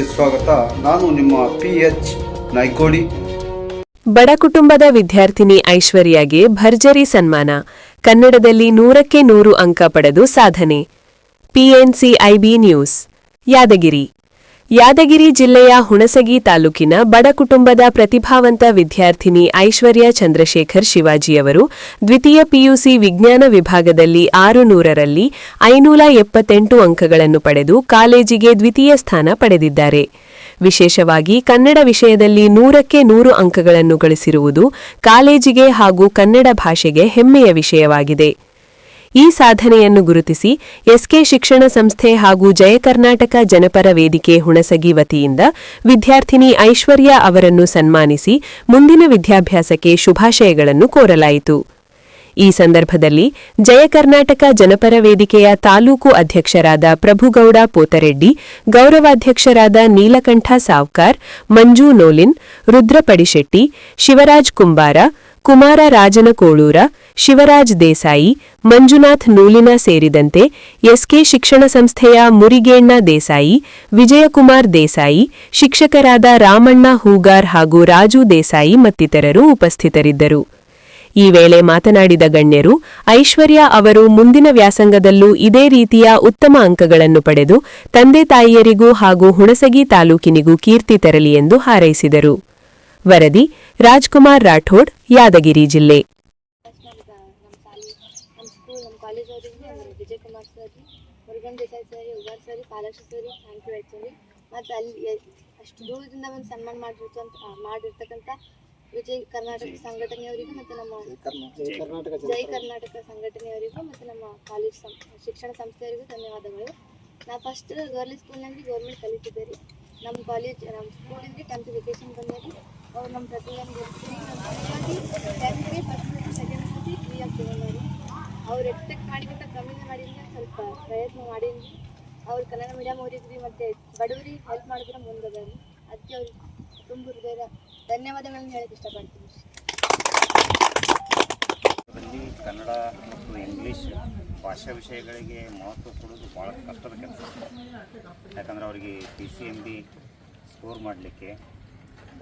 ಚಾನೆಲ್ಗೆ ಸ್ವಾಗತ. ನಾನು ನಿಮ್ಮ PH ನಾಯ್ಕೋಡಿ. ಬಡ ಕುಟುಂಬದ ವಿದ್ಯಾರ್ಥಿನಿ ಐಶ್ವರ್ಯಗೆ ಭರ್ಜರಿ ಸನ್ಮಾನ. ಕನ್ನಡದಲ್ಲಿ 100ಕ್ಕೆ 100 ಅಂಕ ಪಡೆದು ಸಾಧನೆ. PNCIB news. ಯಾದಗಿರಿ ಜಿಲ್ಲೆಯ ಹುಣಸಗಿ ತಾಲೂಕಿನ ಬಡ ಕುಟುಂಬದ ಪ್ರತಿಭಾವಂತ ವಿದ್ಯಾರ್ಥಿನಿ ಐಶ್ವರ್ಯ ಚಂದ್ರಶೇಖರ್ ಶಿವಾಜಿಯವರು ದ್ವಿತೀಯ PUC ವಿಜ್ಞಾನ ವಿಭಾಗದಲ್ಲಿ 600ರಲ್ಲಿ 578 ಅಂಕಗಳನ್ನು ಪಡೆದು ಕಾಲೇಜಿಗೆ ದ್ವಿತೀಯ ಸ್ಥಾನ ಪಡೆದಿದ್ದಾರೆ. ವಿಶೇಷವಾಗಿ ಕನ್ನಡ ವಿಷಯದಲ್ಲಿ 100ಕ್ಕೆ 100 ಅಂಕಗಳನ್ನು ಗಳಿಸಿರುವುದು ಕಾಲೇಜಿಗೆ ಹಾಗೂ ಕನ್ನಡ ಭಾಷೆಗೆ ಹೆಮ್ಮೆಯ ವಿಷಯವಾಗಿದೆ. ಈ ಸಾಧನೆಯನ್ನು ಗುರುತಿಸಿ SK ಶಿಕ್ಷಣ ಸಂಸ್ಥೆ ಹಾಗೂ ಜಯ ಕರ್ನಾಟಕ ಜನಪರ ವೇದಿಕೆ ಹುಣಸಗಿ ವತಿಯಿಂದ ವಿದ್ಯಾರ್ಥಿನಿ ಐಶ್ವರ್ಯ ಅವರನ್ನು ಸನ್ಮಾನಿಸಿ ಮುಂದಿನ ವಿದ್ಯಾಭ್ಯಾಸಕ್ಕೆ ಶುಭಾಶಯಗಳನ್ನು ಕೋರಲಾಯಿತು. ಈ ಸಂದರ್ಭದಲ್ಲಿ ಜಯ ಕರ್ನಾಟಕ ಜನಪರ ವೇದಿಕೆಯ ತಾಲೂಕು ಅಧ್ಯಕ್ಷರಾದ ಪ್ರಭುಗೌಡ ಪೋತರೆಡ್ಡಿ, ಗೌರವಾಧ್ಯಕ್ಷರಾದ ನೀಲಕಂಠ ಸಾವ್ಕಾರ್, ಮಂಜು ನೋಲಿನ್, ರುದ್ರ ಪಡಿಶೆಟ್ಟಿ, ಶಿವರಾಜ್ ಕುಂಬಾರ, ಕುಮಾರ ರಾಜನಕೋಳೂರ, ಶಿವರಾಜ್ ದೇಸಾಯಿ, ಮಂಜುನಾಥ್ ನೂಲಿನ ಸೇರಿದಂತೆ SK ಶಿಕ್ಷಣ ಸಂಸ್ಥೆಯ ಮುರಿಗೇಣ್ಣ ದೇಸಾಯಿ, ವಿಜಯಕುಮಾರ್ ದೇಸಾಯಿ, ಶಿಕ್ಷಕರಾದ ರಾಮಣ್ಣ ಹೂಗಾರ್ ಹಾಗೂ ರಾಜು ದೇಸಾಯಿ ಮತ್ತಿತರರು ಉಪಸ್ಥಿತರಿದ್ದರು. ಈ ವೇಳೆ ಮಾತನಾಡಿದ ಗಣ್ಯರು, ಐಶ್ವರ್ಯ ಅವರು ಮುಂದಿನ ವ್ಯಾಸಂಗದಲ್ಲೂ ಇದೇ ರೀತಿಯ ಉತ್ತಮ ಅಂಕಗಳನ್ನು ಪಡೆದು ತಂದೆ ತಾಯಿಯರಿಗೂ ಹಾಗೂ ಹುಣಸಗಿ ತಾಲೂಕಿನಿಗೂ ಕೀರ್ತಿ ತರಲಿ ಎಂದು ಹಾರೈಸಿದರು. ವರದಿ ರಾಜ್ಕುಮಾರ್ ರಾಠೋಡ್, ಯಾದಗಿರಿ ಜಿಲ್ಲೆ. Vijaykumar sir, Murugan Desai sir, Ugar sir, Palaksha sir, thank you actually. ಮತ್ತು ಅಲ್ಲಿ ಅಷ್ಟು ದೂರದಿಂದ ಒಂದು ಸನ್ಮಾನ ಮಾಡಿರ್ತಕ್ಕಂಥ ವಿಜಯ ಕರ್ನಾಟಕ ಸಂಘಟನೆಯವರಿಗೂ ಮತ್ತು ನಮ್ಮ ಜೈ ಕರ್ನಾಟಕ ಸಂಘಟನೆಯವರಿಗೂ ಮತ್ತು ನಮ್ಮ ಕಾಲೇಜ್ ಶಿಕ್ಷಣ ಸಂಸ್ಥೆಯವರಿಗೂ ಧನ್ಯವಾದಗಳು. ನಾವು ಫಸ್ಟ್ ಗರ್ಲ್ ಸ್ಕೂಲ್ನಲ್ಲಿ ಗೌರ್ಮೆಂಟ್ ಕಲಿತಿದ್ದೆ ರೀ. ನಮ್ಮ ಕಾಲೇಜ್ ನಮ್ಮ ಸ್ಕೂಲಿಂದ 10th ವೆಕೇಷನ್ ಬಂದಿರಿ. ಅವ್ರು ನಮ್ಮ ಪ್ರತಿಯೊಂದು ಗೆಲ್ತೀವಿ. ನಮ್ಮ ಸಲುವಾಗಿ 10th ಫಸ್ಟ್ ಸೆಕೆಂಡ್ ಸರ್ತಿ ಫ್ರೀಯಾಗಿ ತೊಗೊಂಡಾರಿ. ಅವ್ರು ಎಕ್ಸ್ಪೆಕ್ಟ್ ಮಾಡಿದಂಥ ಕಮ್ಮಿನೇ ಮಾಡಿದ್ರೆ ಸ್ವಲ್ಪ ಪ್ರಯತ್ನ ಮಾಡೀನಿ. ಅವ್ರು ಕನ್ನಡ ಮೀಡಿಯಮ್ ಓದಿದ್ರಿ ಮತ್ತು ಬಡವರಿಗೆ ಹೆಲ್ಪ್ ಮಾಡಿದ್ರೆ ಮುಂದದಾರಿ. ಅದಕ್ಕೆ ಅವ್ರಿಗೆ ತುಂಬ ಹೃದಯದ ಧನ್ಯವಾದಗಳನ್ನು ಹೇಳಕ್ಕೆ ಇಷ್ಟಪಡ್ತೀನಿ. ಕನ್ನಡ ಮತ್ತು ಇಂಗ್ಲೀಷ್ ಭಾಷಾ ವಿಷಯಗಳಿಗೆ ಮಹತ್ವ ಕೊಡೋದು ಭಾಳ ಕಷ್ಟದ ಕೆಲಸ. ಯಾಕಂದರೆ ಅವರಿಗೆ PCMB ಸ್ಕೋರ್ ಮಾಡಲಿಕ್ಕೆ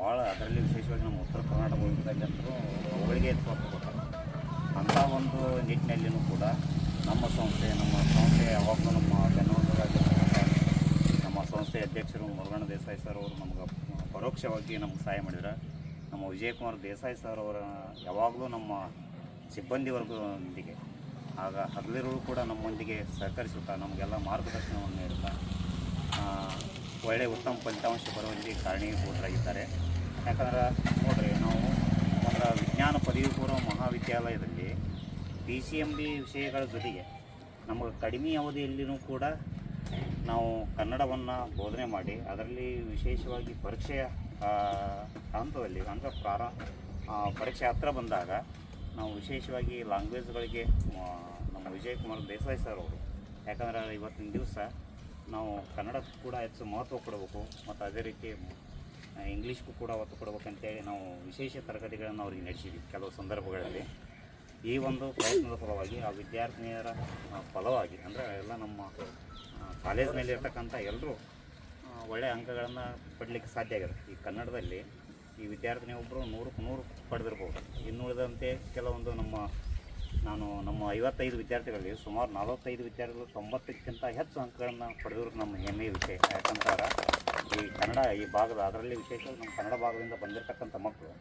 ಭಾಳ, ಅದರಲ್ಲಿ ವಿಶೇಷವಾಗಿ ನಮ್ಮ ಉತ್ತರ ಕರ್ನಾಟಕ ಭಾಗದಲ್ಲಂತೂ ಅವುಗಳಿಗೆ ಹೆಚ್ಚು ಕೊಡ್ತಾರೆ. ಅಂಥ ಒಂದು ನಿಟ್ಟಿನಲ್ಲಿಯೂ ಕೂಡ ನಮ್ಮ ಸಂಸ್ಥೆ ಯಾವಾಗಲೂ ನಮ್ಮ ಬೆನ್ನೂರಾಗಿರ್ತಕ್ಕಂಥ ನಮ್ಮ ಸಂಸ್ಥೆ ಅಧ್ಯಕ್ಷರು ಮುರುಗಣ್ಣ ದೇಸಾಯಿ ಸರ್ ಅವರು ನಮ್ಗೆ ಪರೋಕ್ಷವಾಗಿ ನಮ್ಗೆ ಸಹಾಯ ಮಾಡಿದ್ರು. ನಮ್ಮ ವಿಜಯಕುಮಾರ್ ದೇಸಾಯಿ ಸರ್ ಅವರ ಯಾವಾಗಲೂ ನಮ್ಮ ಸಿಬ್ಬಂದಿ ವರ್ಗದೊಂದಿಗೆ ಆಗ ಹಗಲಿರುಳು ಕೂಡ ನಮ್ಮೊಂದಿಗೆ ಸಹಕರಿಸುತ್ತಾ ನಮಗೆಲ್ಲ ಮಾರ್ಗದರ್ಶನವನ್ನು ನೀಡುತ್ತಾ ಒಳ್ಳೆಯ ಉತ್ತಮ ಫಲಿತಾಂಶ ಬರುವಲ್ಲಿ ಕಾರಣೀಭೂತರಾಗಿದ್ದಾರೆ. ಯಾಕಂದ್ರೆ ನೋಡ್ರಿ, ನಾವು ಒಂದು ವಿಜ್ಞಾನ ಪದವಿ ಪೂರ್ವ ಮಹಾವಿದ್ಯಾಲಯದಲ್ಲಿ PCMB ವಿಷಯಗಳ ಜೊತೆಗೆ ನಮಗೆ ಕಡಿಮೆ ಅವಧಿಯಲ್ಲಿಯೂ ಕೂಡ ನಾವು ಕನ್ನಡವನ್ನು ಬೋಧನೆ ಮಾಡಿ ಅದರಲ್ಲಿ ವಿಶೇಷವಾಗಿ ಪರೀಕ್ಷೆಯ ಹಂತದಲ್ಲಿ ಅಂದರೆ ಪರೀಕ್ಷೆ ಹತ್ತಿರ ಬಂದಾಗ ನಾವು ವಿಶೇಷವಾಗಿ ಲ್ಯಾಂಗ್ವೇಜ್ಗಳಿಗೆ ನಮ್ಮ ವಿಜಯಕುಮಾರ್ ದೇಸಾಯಿ ಸರ್ ಅವರು, ಯಾಕಂದರೆ ಇವತ್ತಿನ ದಿವಸ ನಾವು ಕನ್ನಡಕ್ಕೂ ಕೂಡ ಹೆಚ್ಚು ಮಹತ್ವ ಕೊಡಬೇಕು ಮತ್ತು ಅದೇ ರೀತಿ ಇಂಗ್ಲೀಷ್ಗೂ ಕೂಡ ಒತ್ತು ಕೊಡಬೇಕಂತೇಳಿ ನಾವು ವಿಶೇಷ ತರಗತಿಗಳನ್ನು ಅವ್ರಿಗೆ ನಡೆಸಿದ್ವಿ ಕೆಲವು ಸಂದರ್ಭಗಳಲ್ಲಿ. ಈ ಒಂದು ಪ್ರಯತ್ನದ ಫಲವಾಗಿ ಆ ವಿದ್ಯಾರ್ಥಿನಿಯರ ಫಲವಾಗಿ ಅಂದರೆ ಎಲ್ಲ ನಮ್ಮ ಕಾಲೇಜಿನಲ್ಲಿ ಇರ್ತಕ್ಕಂಥ ಎಲ್ಲರೂ ಒಳ್ಳೆಯ ಅಂಕಗಳನ್ನು ಪಡಲಿಕ್ಕೆ ಸಾಧ್ಯ ಆಗಿದೆ. ಈ ಕನ್ನಡದಲ್ಲಿ ಈ ವಿದ್ಯಾರ್ಥಿನಿ ಒಬ್ಬರು 100ಕ್ಕೆ 100 ಪಡೆದಿರ್ಬೋದು. ಇನ್ನುಳಿದಂತೆ ಕೆಲವೊಂದು ನಮ್ಮ 55 ವಿದ್ಯಾರ್ಥಿಗಳಲ್ಲಿ ಸುಮಾರು 45 ವಿದ್ಯಾರ್ಥಿಗಳು 90ಕ್ಕಿಂತ ಹೆಚ್ಚು ಅಂಕಗಳನ್ನು ಪಡೆದಿರೋದು ನಮ್ಮ ಹೆಮ್ಮೆಯ ವಿಷಯ. ಯಾಕಂತಾರೆ ಈ ಕನ್ನಡ ಈ ಭಾಗದ, ಅದರಲ್ಲಿ ವಿಶೇಷವಾಗಿ ನಮ್ಮ ಕನ್ನಡ ಭಾಗದಿಂದ ಬಂದಿರತಕ್ಕಂಥ ಮಕ್ಕಳು,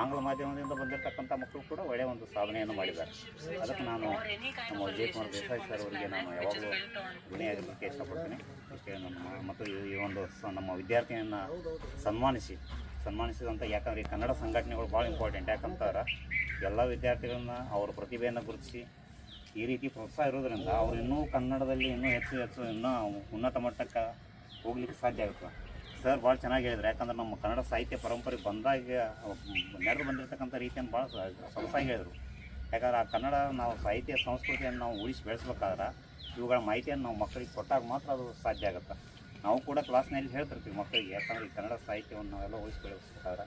ಆಂಗ್ಲ ಮಾಧ್ಯಮದಿಂದ ಬಂದಿರತಕ್ಕಂಥ ಮಕ್ಕಳು ಕೂಡ ಒಳ್ಳೆಯ ಒಂದು ಸಾಧನೆಯನ್ನು ಮಾಡಿದ್ದಾರೆ. ಅದಕ್ಕೆ ನಾನು ನಮ್ಮ ವಿಜಯಕುಮಾರ್ ದೇಸಾಯಿ ಸರ್ ಅವರಿಗೆ ನಾನು ಯಾವಾಗಲೂ ಋಣಿಯಾಗಿರಲಿಕ್ಕೆ ಇಷ್ಟಪಡ್ತೀನಿ. ಇಷ್ಟೇ ಮತ್ತು ಈ ಒಂದು ನಮ್ಮ ವಿದ್ಯಾರ್ಥಿನಿಯನ್ನು ಸನ್ಮಾನಿಸಿದಂಥ, ಯಾಕಂದರೆ ಈ ಕನ್ನಡ ಸಂಘಟನೆಗಳು ಭಾಳ ಇಂಪಾರ್ಟೆಂಟ್. ಯಾಕಂತಾರೆ ಎಲ್ಲ ವಿದ್ಯಾರ್ಥಿಗಳನ್ನ ಅವ್ರ ಪ್ರತಿಭೆಯನ್ನು ಗುರುತಿಸಿ ಈ ರೀತಿ ಪ್ರೋತ್ಸಾಹ ಇರೋದರಿಂದ ಅವರು ಇನ್ನೂ ಕನ್ನಡದಲ್ಲಿ ಇನ್ನೂ ಹೆಚ್ಚು ಇನ್ನೂ ಉನ್ನತ ಮಟ್ಟಕ್ಕೆ ಹೋಗ್ಲಿಕ್ಕೆ ಸಾಧ್ಯ ಆಗುತ್ತೆ. ಸರ್ ಭಾಳ ಚೆನ್ನಾಗಿ ಹೇಳಿದ್ರು. ಯಾಕಂದ್ರೆ ನಮ್ಮ ಕನ್ನಡ ಸಾಹಿತ್ಯ ಪರಂಪರೆ ಬಂದಾಗ ನಡೆದು ಬಂದಿರತಕ್ಕಂಥ ರೀತಿಯನ್ನು ಭಾಳ ಸೊಗಸಾಗಿ ಹೇಳಿದರು. ಯಾಕಂದ್ರೆ ಆ ಕನ್ನಡ ನಾವು ಸಾಹಿತ್ಯ ಸಂಸ್ಕೃತಿಯನ್ನು ನಾವು ಉಳಿಸಿ ಬೆಳೆಸ್ಬೇಕಾದ್ರೆ ಇವುಗಳ ಮಾಹಿತಿಯನ್ನು ನಾವು ಮಕ್ಕಳಿಗೆ ಕೊಟ್ಟಾಗ ಮಾತ್ರ ಅದು ಸಾಧ್ಯ ಆಗುತ್ತೆ. ನಾವು ಕೂಡ ಕ್ಲಾಸ್ನಲ್ಲಿ ಹೇಳ್ತಿರ್ತೀವಿ ಮಕ್ಕಳಿಗೆ, ಯಾಕಂದರೆ ಈ ಕನ್ನಡ ಸಾಹಿತ್ಯವನ್ನು ನಾವೆಲ್ಲ ಉಳಿಸಿ ಬೆಳೆಸ್ಬೇಕಾದ್ರೆ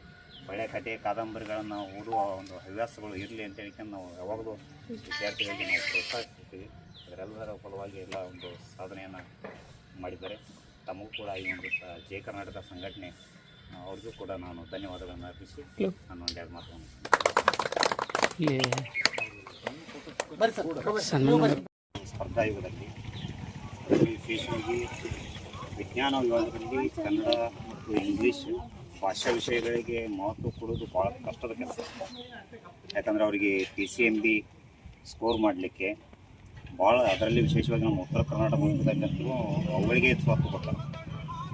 ಒಳ್ಳೆಯ ಕಥೆ ಕಾದಂಬರಿಗಳನ್ನು ಓದುವ ಒಂದು ಹವ್ಯಾಸಗಳು ಇರಲಿ ಅಂತ ಹೇಳ್ಕೊಂಡು ನಾವು ಯಾವಾಗಲೂ ವಿದ್ಯಾರ್ಥಿಗಳಿಗೆ ನಾವು ಪ್ರೋತ್ಸಾಹಿಸ್ತೀವಿ. ಅದರೆಲ್ಲದರ ಫಲವಾಗಿ ಎಲ್ಲ ಒಂದು ಸಾಧನೆಯನ್ನು ಮಾಡಿದ್ದಾರೆ. ತಮಗೂ ಕೂಡ ಈ ಒಂದು ಜಯ ಕರ್ನಾಟಕ ಸಂಘಟನೆ ಅವ್ರಿಗೂ ಕೂಡ ನಾನು ಧನ್ಯವಾದಗಳನ್ನು ಅರ್ಪಿಸಿ ನಾನು ಒಂದೆರಡು ಮಾತು ಸ್ಪರ್ಧಾ ಯುಗದಲ್ಲಿ ಅದರಲ್ಲಿ ವಿಶೇಷವಾಗಿ ವಿಜ್ಞಾನ ವಿಭಾಗದಲ್ಲಿ ಕನ್ನಡ ಮತ್ತು ಇಂಗ್ಲೀಷ್ ಭಾಷಾ ವಿಷಯಗಳಿಗೆ ಮಹತ್ವ ಕೊಡೋದು ಭಾಳ ಕಷ್ಟದ ಕೆಲಸ. ಯಾಕಂದರೆ ಅವರಿಗೆ PCMB ಸ್ಕೋರ್ ಮಾಡಲಿಕ್ಕೆ ಭಾಳ, ಅದರಲ್ಲಿ ವಿಶೇಷವಾಗಿ ನಮ್ಮ ಉತ್ತರ ಕರ್ನಾಟಕ ಭಾಗದಲ್ಲಂತೂ ಅವುಗಳಿಗೆ ಹೆಚ್ಚು ಒತ್ತು ಕೊಡ್ತಾರೆ.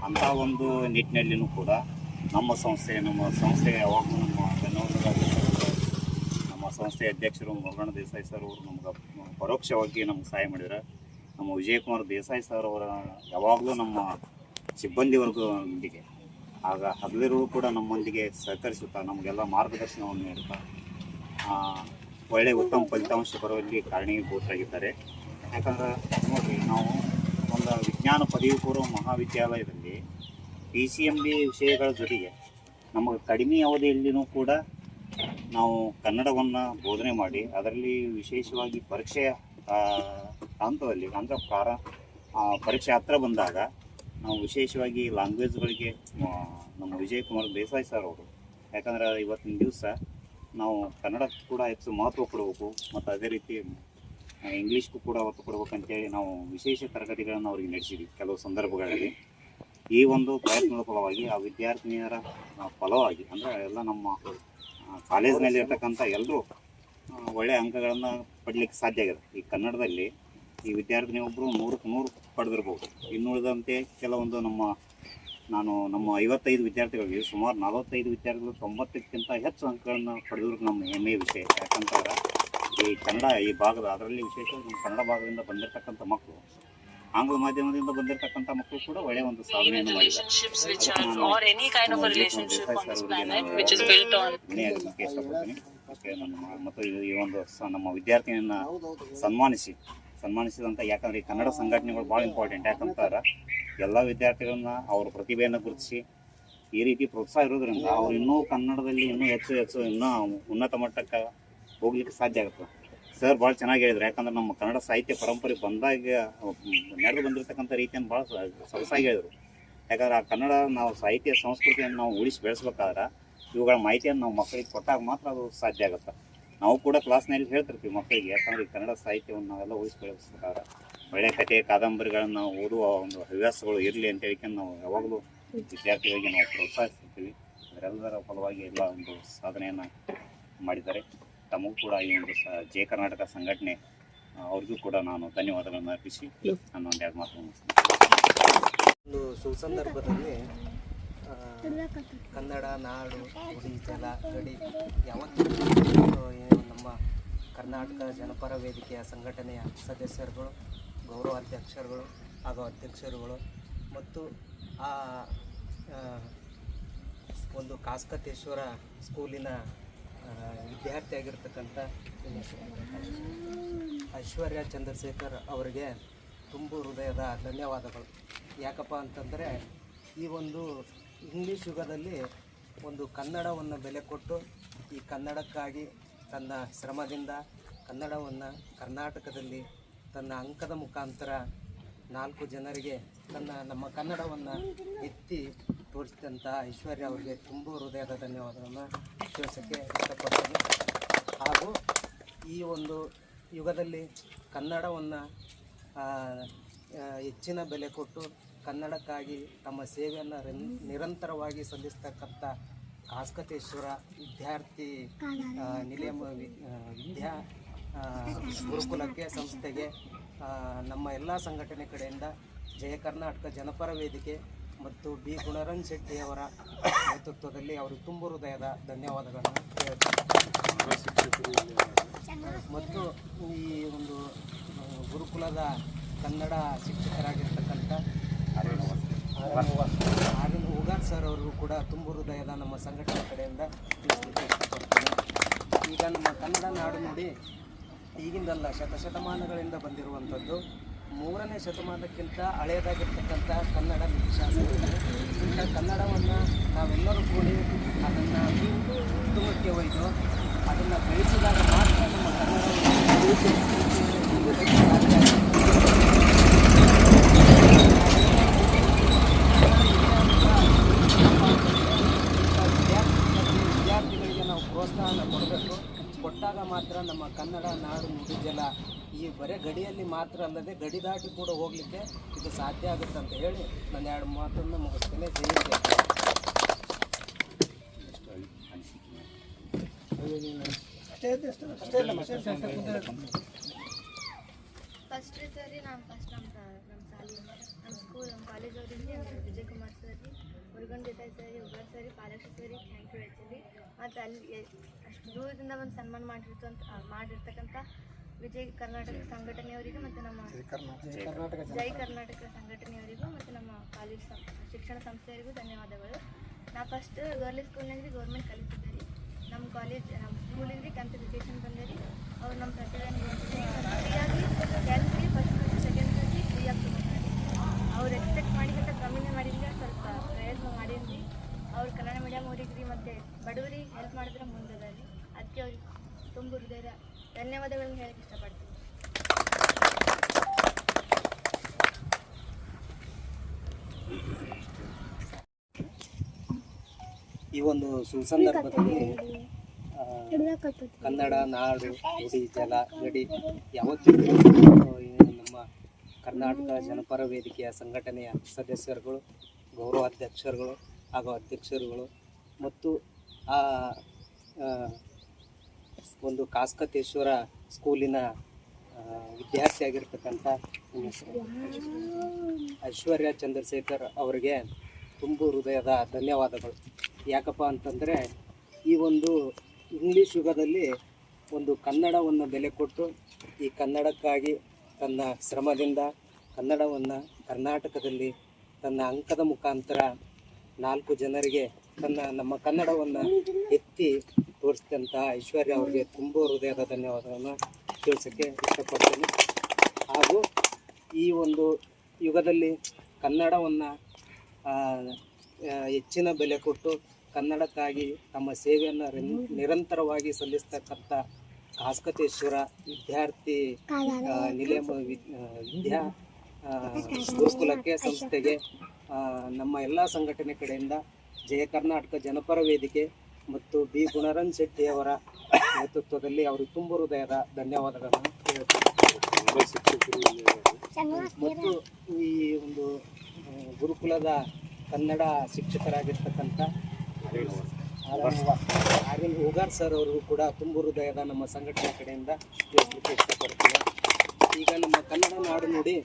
ಅಂಥ ಒಂದು ನಿಟ್ಟಿನಲ್ಲಿಯೂ ಕೂಡ ನಮ್ಮ ಸಂಸ್ಥೆ ಯಾವಾಗಲೂ ನಮ್ಮ ಸಂಸ್ಥೆಯ ಅಧ್ಯಕ್ಷರು ಮುರುಗಣ್ಣ ದೇಸಾಯಿ ಸರ್ ಅವರು ನಮ್ಗೆ ಪರೋಕ್ಷವಾಗಿ ನಮ್ಗೆ ಸಹಾಯ ಮಾಡಿದ್ದಾರೆ. ನಮ್ಮ ವಿಜಯಕುಮಾರ್ ದೇಸಾಯಿ ಸರ್ ಅವರ ಯಾವಾಗಲೂ ನಮ್ಮ ಸಿಬ್ಬಂದಿ ವರ್ಗದೊಂದಿಗೆ ಆಗ ಹಗಲಿರುಳು ಕೂಡ ನಮ್ಮೊಂದಿಗೆ ಸಹಕರಿಸುತ್ತಾ ನಮಗೆಲ್ಲ ಮಾರ್ಗದರ್ಶನವನ್ನು ನೀಡುತ್ತಾ ಒಳ್ಳೆಯ ಉತ್ತಮ ಫಲಿತಾಂಶ ಬರುವಲ್ಲಿ ಕಾರಣೀಭೂತರಾಗಿದ್ದಾರೆ. ಯಾಕಂದ್ರೆ ನೋಡಿರಿ, ನಾವು ಒಂದು ವಿಜ್ಞಾನ ಪದವಿ ಪೂರ್ವ ಮಹಾವಿದ್ಯಾಲಯದಲ್ಲಿ PCMB ವಿಷಯಗಳ ಜೊತೆಗೆ ನಮಗೆ ಕಡಿಮೆ ಅವಧಿಯಲ್ಲಿಯೂ ಕೂಡ ನಾವು ಕನ್ನಡವನ್ನು ಬೋಧನೆ ಮಾಡಿ ಅದರಲ್ಲಿ ವಿಶೇಷವಾಗಿ ಪರೀಕ್ಷೆಯ ಹಂತದಲ್ಲಿ ಅಂದರೆ ಪರೀಕ್ಷೆ ಹತ್ರ ಬಂದಾಗ ನಾವು ವಿಶೇಷವಾಗಿ ಲ್ಯಾಂಗ್ವೇಜ್ಗಳಿಗೆ ನಮ್ಮ ವಿಜಯಕುಮಾರ್ ದೇಸಾಯಿ ಸರ್ ಅವರು, ಯಾಕಂದರೆ ಇವತ್ತಿನ ದಿವಸ ನಾವು ಕನ್ನಡಕ್ಕೂ ಕೂಡ ಹೆಚ್ಚು ಮಹತ್ವ ಕೊಡಬೇಕು ಮತ್ತು ಅದೇ ರೀತಿ ಇಂಗ್ಲೀಷ್ಗೂ ಕೂಡ ಒತ್ತು ಕೊಡ್ಬೇಕಂತೇಳಿ ನಾವು ವಿಶೇಷ ತರಗತಿಗಳನ್ನು ಅವ್ರಿಗೆ ನಡೆಸಿದ್ವಿ ಕೆಲವು ಸಂದರ್ಭಗಳಲ್ಲಿ. ಈ ಒಂದು ಪ್ರಯತ್ನದ ಫಲವಾಗಿ ಆ ವಿದ್ಯಾರ್ಥಿನಿಯರ ಫಲವಾಗಿ ಅಂದರೆ ಎಲ್ಲ ನಮ್ಮ ಕಾಲೇಜಿನಲ್ಲಿ ಇರ್ತಕ್ಕಂಥ ಎಲ್ಲರೂ ಒಳ್ಳೆಯ ಅಂಕಗಳನ್ನು ಪಡಲಿಕ್ಕೆ ಸಾಧ್ಯ ಆಗಿದೆ. ಈ ಕನ್ನಡದಲ್ಲಿ ಈ ವಿದ್ಯಾರ್ಥಿನಿ ಒಬ್ಬರು 100ಕ್ಕೆ 100 ಪಡೆದಿರ್ಬೋದು. ಇನ್ನುಳಿದಂತೆ ಕೆಲವೊಂದು ನಮ್ಮ 55 ವಿದ್ಯಾರ್ಥಿಗಳಿಗೆ ಸುಮಾರು 45 ವಿದ್ಯಾರ್ಥಿಗಳು 90ಕ್ಕಿಂತ ಹೆಚ್ಚು ಅಂಕಗಳನ್ನು ಪಡೆದ್ರು ನಮ್ಮ ಹೆಮ್ಮೆಯ ವಿಷಯ. ಯಾಕಂತಂದ್ರೆ ಈ ಕನ್ನಡ ಈ ಭಾಗದ, ಅದರಲ್ಲಿ ವಿಶೇಷವಾಗಿ ನಮ್ಮ ಕನ್ನಡ ಭಾಗದಿಂದ ಬಂದಿರತಕ್ಕಂಥ ಮಕ್ಕಳು, ಆಂಗ್ಲ ಮಾಧ್ಯಮದಿಂದ ಬಂದಿರತಕ್ಕಂಥ ಮಕ್ಕಳು ಕೂಡ ಒಳ್ಳೆಯ ಒಂದು ಸಾಧನೆಯನ್ನು ಮಾಡಿದ್ದಾರೆ. ಮತ್ತು ಈ ಒಂದು ನಮ್ಮ ವಿದ್ಯಾರ್ಥಿನಿಯನ್ನು ಸನ್ಮಾನಿಸಿದಂಥ, ಯಾಕಂದರೆ ಈ ಕನ್ನಡ ಸಂಘಟನೆಗಳು ಭಾಳ ಇಂಪಾರ್ಟೆಂಟ್. ಯಾಕಂತಾರೆ ಎಲ್ಲ ವಿದ್ಯಾರ್ಥಿಗಳನ್ನ ಅವ್ರ ಪ್ರತಿಭೆಯನ್ನು ಗುರುತಿಸಿ ಈ ರೀತಿ ಪ್ರೋತ್ಸಾಹ ಇರೋದ್ರಿಂದ ಅವ್ರು ಇನ್ನೂ ಕನ್ನಡದಲ್ಲಿ ಇನ್ನೂ ಹೆಚ್ಚು ಇನ್ನೂ ಉನ್ನತ ಮಟ್ಟಕ್ಕೆ ಹೋಗ್ಲಿಕ್ಕೆ ಸಾಧ್ಯ ಆಗುತ್ತೆ. ಸರ್ ಭಾಳ ಚೆನ್ನಾಗಿ ಹೇಳಿದ್ರು. ಯಾಕಂದ್ರೆ ನಮ್ಮ ಕನ್ನಡ ಸಾಹಿತ್ಯ ಪರಂಪರೆ ಬಂದಾಗ ನಡೆದು ಬಂದಿರತಕ್ಕಂಥ ರೀತಿಯನ್ನು ಭಾಳ ಸೊಗಸಾಗಿ ಹೇಳಿದರು. ಯಾಕಂದ್ರೆ ಆ ಕನ್ನಡ ನಾವು ಸಾಹಿತ್ಯ ಸಂಸ್ಕೃತಿಯನ್ನು ನಾವು ಉಳಿಸಿ ಬೆಳೆಸ್ಬೇಕಾದ್ರೆ ಇವುಗಳ ಮಾಹಿತಿಯನ್ನು ನಾವು ಮಕ್ಕಳಿಗೆ ಕೊಟ್ಟಾಗ ಮಾತ್ರ ಅದು ಸಾಧ್ಯ ಆಗುತ್ತೆ. ನಾವು ಕೂಡ ಕ್ಲಾಸ್ನಲ್ಲಿ ಹೇಳ್ತಿರ್ತೀವಿ ಮಕ್ಕಳಿಗೆ, ಯಾಕಂದರೆ ಈ ಕನ್ನಡ ಸಾಹಿತ್ಯವನ್ನು ನಾವೆಲ್ಲ ಉಳಿಸಿ ಬೆಳೆಸ್ಬೇಕಾದ್ರೆ ಒಳ್ಳೆಯ ಕಥೆ ಕಾದಂಬರಿಗಳನ್ನು ಓದುವ ಒಂದು ಹವ್ಯಾಸಗಳು ಇರಲಿ ಅಂತ ಹೇಳ್ಕೊಂಡು ನಾವು ಯಾವಾಗಲೂ ವಿದ್ಯಾರ್ಥಿಗಳಿಗೆ ನಾವು ಪ್ರೋತ್ಸಾಹಿಸ್ತಿರ್ತೀವಿ. ಅದರೆಲ್ಲದರ ಫಲವಾಗಿ ಎಲ್ಲ ಒಂದು ಸಾಧನೆಯನ್ನು ಮಾಡಿದ್ದಾರೆ. ತಮಗೂ ಕೂಡ ಈ ಒಂದು ಜಯ ಕರ್ನಾಟಕ ಸಂಘಟನೆ ಅವ್ರಿಗೂ ಕೂಡ ನಾನು ಧನ್ಯವಾದಗಳನ್ನು ಅರ್ಪಿಸಿ ನಾನು ಒಂದೆರಡು ಮಾತು ಒಂದು ಸುಸಂದರ್ಭದಲ್ಲಿ ಕನ್ನಡ ನಾಡು ನುಡಿ ಜಲ ಗಡಿ ಯಾವತ್ತೂ ನಮ್ಮ ಕರ್ನಾಟಕ ಜನಪರ ವೇದಿಕೆಯ ಸಂಘಟನೆಯ ಸದಸ್ಯರುಗಳು, ಗೌರವಾಧ್ಯಕ್ಷರುಗಳು ಹಾಗೂ ಅಧ್ಯಕ್ಷರುಗಳು ಮತ್ತು ಆ ಒಂದು ಕಾಸ್ಕತೇಶ್ವರ ಸ್ಕೂಲಿನ ವಿದ್ಯಾರ್ಥಿಯಾಗಿರ್ತಕ್ಕಂಥ ಐಶ್ವರ್ಯ ಚಂದ್ರಶೇಖರ್ ಅವರಿಗೆ ತುಂಬು ಹೃದಯದ ಧನ್ಯವಾದಗಳು. ಯಾಕಪ್ಪ ಅಂತಂದರೆ ಈ ಒಂದು ಇಂಗ್ಲೀಷ್ ಯುಗದಲ್ಲಿ ಒಂದು ಕನ್ನಡವನ್ನು ಬೆಲೆ ಕೊಟ್ಟು ಈ ಕನ್ನಡಕ್ಕಾಗಿ ತನ್ನ ಶ್ರಮದಿಂದ ಕನ್ನಡವನ್ನು ಕರ್ನಾಟಕದಲ್ಲಿ ತನ್ನ ಅಂಕದ ಮುಖಾಂತರ 4 ಜನರಿಗೆ ನಮ್ಮ ಕನ್ನಡವನ್ನು ಎತ್ತಿ ತೋರಿಸಿದಂಥ ಐಶ್ವರ್ಯ ಅವರಿಗೆ ತುಂಬ ಹೃದಯದ ಧನ್ಯವಾದಗಳನ್ನು ತಿಳಿಸೋಕ್ಕೆ ಇಷ್ಟಪಡ್ತೀನಿ. ಹಾಗೂ ಈ ಒಂದು ಯುಗದಲ್ಲಿ ಕನ್ನಡವನ್ನು ಹೆಚ್ಚಿನ ಬೆಲೆ ಕೊಟ್ಟು ಕನ್ನಡಕ್ಕಾಗಿ ತಮ್ಮ ಸೇವೆಯನ್ನು ನಿರಂತರವಾಗಿ ಸಲ್ಲಿಸ್ತಕ್ಕಂಥ ಕಾಸ್ಕತೇಶ್ವರ ವಿದ್ಯಾರ್ಥಿ ನಿಲಯ ವಿದ್ಯಾ ಗುರುಕುಲಕ್ಕೆ ಸಂಸ್ಥೆಗೆ ನಮ್ಮ ಎಲ್ಲ ಸಂಘಟನೆ ಕಡೆಯಿಂದ ಜಯ ಕರ್ನಾಟಕ ಜನಪರ ವೇದಿಕೆ ಮತ್ತು ಬಿ ಗುಣರಂಜ್ ಶೆಟ್ಟಿಯವರ ನೇತೃತ್ವದಲ್ಲಿ ಅವರು ತುಂಬ ಹೃದಯದ ಧನ್ಯವಾದಗಳನ್ನು ಹೇಳ್ತಾರೆ. ಮತ್ತು ಈ ಒಂದು ಗುರುಕುಲದ ಕನ್ನಡ ಶಿಕ್ಷಕರಾಗಿರ್ತಕ್ಕಂಥ ಉಗಾರ್ ಸರ್ ಅವರು ಕೂಡ ತುಂಬ ಹೃದಯದ ನಮ್ಮ ಸಂಘಟನೆ ಕಡೆಯಿಂದ ಇಷ್ಟಪಡ್ತೀನಿ. ಈಗ ನಮ್ಮ ಕನ್ನಡ ನಾಡು ನುಡಿ ಈಗಿಂದಲ್ಲ, ಶತಶತಮಾನಗಳಿಂದ ಬಂದಿರುವಂಥದ್ದು. 3ನೇ ಶತಮಾನಕ್ಕಿಂತ ಹಳೆಯದಾಗಿರ್ತಕ್ಕಂಥ ಕನ್ನಡ ಲಿಪಿಶಾಸ್ತ್ರ. ಇಂಥ ಕನ್ನಡವನ್ನು ನಾವೆಲ್ಲರೂ ಕೂಡಿ ಅದನ್ನು ಉತ್ತಮಕ್ಕೆ ಒಯ್ದು ಅದನ್ನು ಬೆಳೆಸಿದಾಗ ಮಾತ್ರ ನಮ್ಮ ಕನ್ನಡವನ್ನು ಸಾಧ್ಯ. ಪ್ರೋತ್ಸಾಹನ ಕೊಡಬೇಕು. ಕೊಟ್ಟಾಗ ಮಾತ್ರ ನಮ್ಮ ಕನ್ನಡ ನಾಡು ನುಡಿ ಜಲ ಈ ಬರೀ ಗಡಿಯಲ್ಲಿ ಮಾತ್ರ ಅಲ್ಲದೆ ಗಡಿ ದಾಟಿ ಕೂಡ ಹೋಗಲಿಕ್ಕೆ ಇದು ಸಾಧ್ಯ ಆಗುತ್ತೆ ಅಂತ ಹೇಳಿ ನಾನು 2 ಮಾತನ್ನು ಮುಗಿಸ್ತೇನೆ. ಫಸ್ಟ್ ಸರಿ ನಮ್ಮ ಶಾಲೆ ನಮ್ಮ ಸ್ಕೂಲ್ ನಮ್ಮ ಕಾಲೇಜ್ ಅವರಿಗೆ ವಿಜಯ್ ಕುಮಾರ್ ಸರ್ ಮುರುಗನ್ ದೇಸಾಯಿ ಸರಿ ಉಗಾರ್ ಸರಿ ಪಾಲಕ್ಷ ಸರಿ ಥ್ಯಾಂಕ್ ಯು ಆ್ಯಕ್ಚುಲಿ. ಮತ್ತು ಅಲ್ಲಿ ಅಷ್ಟು ದೂರದಿಂದ ಒಂದು ಸನ್ಮಾನ ಮಾಡಿರ್ತಕ್ಕಂಥ ವಿಜಯ್ ಕರ್ನಾಟಕ ಸಂಘಟನೆಯವರಿಗೂ ಮತ್ತು ನಮ್ಮ ಜೈ ಕರ್ನಾಟಕ ಸಂಘಟನೆಯವರಿಗೂ ಮತ್ತು ನಮ್ಮ ಕಾಲೇಜ್ ಶಿಕ್ಷಣ ಸಂಸ್ಥೆಯವರಿಗೂ ಧನ್ಯವಾದಗಳು. ನಾ ಫಸ್ಟ್ ಗೌರ್ಮೆಂಟ್ ಸ್ಕೂಲ್ನಾಗ್ರಿ ಗೌರ್ಮೆಂಟ್ ಕಲಿತಿದ್ದೆ ರೀ. ನಮ್ಮ ಕಾಲೇಜ್ ನಮ್ಮ ಸ್ಕೂಲಿಗೆ 10th ಎಜುಕೇಷನ್ ಬಂದಿರಿ. ಅವ್ರು ನಮ್ಮ ಪ್ರತಿಭೆಯನ್ನು ಫ್ರೀಯಾಗಿ 10th ಫಸ್ಟ್ ಸೆಕೆಂಡ್ ಸರ್ತಿ ಫ್ರೀಯಾಗಿ ತೊಗೊಂಡ್ರಿ. ಅವ್ರು ಎಕ್ಸ್ಪೆಕ್ಟ್ ಮಾಡಿದಂಥ ಕಮ್ಮಿನೇ ಮಾಡಿದ್ರೆ ಸ್ವಲ್ಪ ಪ್ರಯತ್ನ ಮಾಡೀನಿ. ಅವ್ರು ಕನ್ನಡ ಮೀಡಿಯಮ್ ಅವ್ರಿಗೆ ರೀ ಮತ್ತು ಬಡವರಿಗೆ ಹೆಲ್ಪ್ ಮಾಡಿದ್ರೆ ಮುಂದೆ ರೀ. ಅದಕ್ಕೆ ಅವ್ರಿಗೆ ತುಂಬ ಹೃದಯ ಧನ್ಯವಾದಗಳನ್ನ ಹೇಳಕ್ಕೆ ಇಷ್ಟಪಡ್ತೀನಿ. ಈ ಒಂದು ಸುಸಂದರ್ಭದಲ್ಲಿ ಕನ್ನಡ ನಾಡು ನುಡಿ ಜಲ ಗಡಿ ಯಾವತ್ತಿಗೂ ನಮ್ಮ ಕರ್ನಾಟಕ ಜನಪರ ವೇದಿಕೆಯ ಸಂಘಟನೆಯ ಸದಸ್ಯರುಗಳು, ಗೌರವಾಧ್ಯಕ್ಷರುಗಳು ಹಾಗೂ ಅಧ್ಯಕ್ಷರುಗಳು ಮತ್ತು ಆ ಒಂದು ಕಾಸ್ಕತೇಶ್ವರ ಸ್ಕೂಲಿನ ವಿದ್ಯಾರ್ಥಿಯಾಗಿರ್ತಕ್ಕಂಥ ಐಶ್ವರ್ಯ ಚಂದ್ರಶೇಖರ್ ಅವರಿಗೆ ತುಂಬ ಹೃದಯದ ಧನ್ಯವಾದಗಳು. ಯಾಕಪ್ಪ ಅಂತಂದರೆ ಈ ಒಂದು ಇಂಗ್ಲೀಷ್ ಯುಗದಲ್ಲಿ ಒಂದು ಕನ್ನಡವನ್ನು ಬೆಲೆ ಕೊಟ್ಟು ಈ ಕನ್ನಡಕ್ಕಾಗಿ ತನ್ನ ಶ್ರಮದಿಂದ ಕನ್ನಡವನ್ನು ಕರ್ನಾಟಕದಲ್ಲಿ ತನ್ನ ಅಂಕದ ಮುಖಾಂತರ 4 ಜನರಿಗೆ ನಮ್ಮ ಕನ್ನಡವನ್ನು ಎತ್ತಿ ತೋರಿಸಿದಂಥ ಐಶ್ವರ್ಯ ಅವರಿಗೆ ತುಂಬ ಹೃದಯದ ಧನ್ಯವಾದಗಳನ್ನು ತಿಳಿಸೋಕ್ಕೆ ಇಷ್ಟಪಡ್ತೀನಿ. ಹಾಗೂ ಈ ಒಂದು ಯುಗದಲ್ಲಿ ಕನ್ನಡವನ್ನು ಹೆಚ್ಚಿನ ಬೆಲೆ ಕೊಟ್ಟು ಕನ್ನಡಕ್ಕಾಗಿ ತಮ್ಮ ಸೇವೆಯನ್ನು ನಿರಂತರವಾಗಿ ಸಲ್ಲಿಸ್ತಕ್ಕಂಥ ಕಾಸ್ಕತೇಶ್ವರ ವಿದ್ಯಾರ್ಥಿ ನಿಲಯ ವಿದ್ಯಾ ಗುರುಕುಲಕ್ಕೆ ಸಂಸ್ಥೆಗೆ ನಮ್ಮ ಎಲ್ಲ ಸಂಘಟನೆ ಕಡೆಯಿಂದ ಜಯ ಕರ್ನಾಟಕ ಜನಪರ ವೇದಿಕೆ ಮತ್ತು ಬಿ ಗುಣರಂಜ್ ಶೆಟ್ಟಿಯವರ ನೇತೃತ್ವದಲ್ಲಿ ಅವರು ತುಂಬ ಹೃದಯದ ಧನ್ಯವಾದಗಳನ್ನು ಹೇಳ್ತಾರೆ. ಮತ್ತು ಈ ಒಂದು ಗುರುಕುಲದ ಕನ್ನಡ ಶಿಕ್ಷಕರಾಗಿರ್ತಕ್ಕಂಥ ಆರ್ಯನ್ ಉಗಾರ್ ಸರ್ ಅವರು ಕೂಡ ತುಂಬ ಹೃದಯದ ನಮ್ಮ ಸಂಘಟನೆ ಕಡೆಯಿಂದ ತಿಳಿಸಲಿಕ್ಕೆ ಇಷ್ಟಪಡ್ತೀನಿ. ಈಗ ನಮ್ಮ ಕನ್ನಡ ನಾಡು ನುಡಿ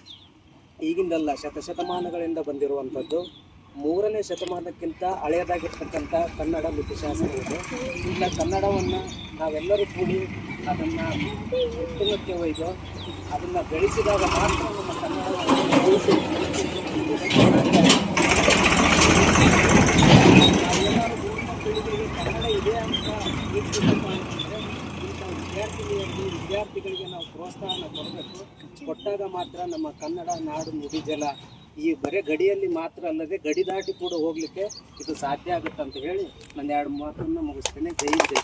ಈಗಿಂದಲ್ಲ ಶತಶತಮಾನಗಳಿಂದ ಬಂದಿರುವಂಥದ್ದು. 3ನೇ ಶತಮಾನಕ್ಕಿಂತ ಹಳೆಯದಾಗಿರ್ತಕ್ಕಂಥ ಕನ್ನಡ ಲಿಪಿಶಾಸ್ತ್ರ ಇದೆ. ಈಗ ಕನ್ನಡವನ್ನು ನಾವೆಲ್ಲರೂ ಕೂಡಿ ಅದನ್ನು ಉತ್ತಮಕ್ಕೆ ಒಯ್ದು ಅದನ್ನು ಬೆಳೆಸಿದಾಗ ಮಾತ್ರ ನಮ್ಮ ಕನ್ನಡವನ್ನು ಉಳಿಸಿ ನಾವೆಲ್ಲರೂ ಮುಂದಿನ ಪೀಳಿಗೆಗೆ ಕನ್ನಡ ಇದೆ ಅಂತ ಇಟ್ಬಿಟ್ಟಪ್ಪ ಅಂತಂದರೆ ಇಂಥ ವಿದ್ಯಾರ್ಥಿಗಳಿಗೆ ನಾವು ಪ್ರೋತ್ಸಾಹನ ಕೊಡಬೇಕು. ಕೊಟ್ಟಾಗ ಮಾತ್ರ ನಮ್ಮ ಕನ್ನಡ ನಾಡು ನುಡಿ ಜಲ ಈ ಬರೀ ಗಡಿಯಲ್ಲಿ ಮಾತ್ರ ಅಲ್ಲದೆ ಗಡಿ ದಾಟಿ ಕೂಡ ಹೋಗಲಿಕ್ಕೆ ಇದು ಸಾಧ್ಯ ಆಗುತ್ತೆ ಅಂತ ಹೇಳಿ ನಾನು 2 ಮಾತನ್ನು ಮುಗಿಸ್ತೇನೆ. ಜೈ ಜೈ.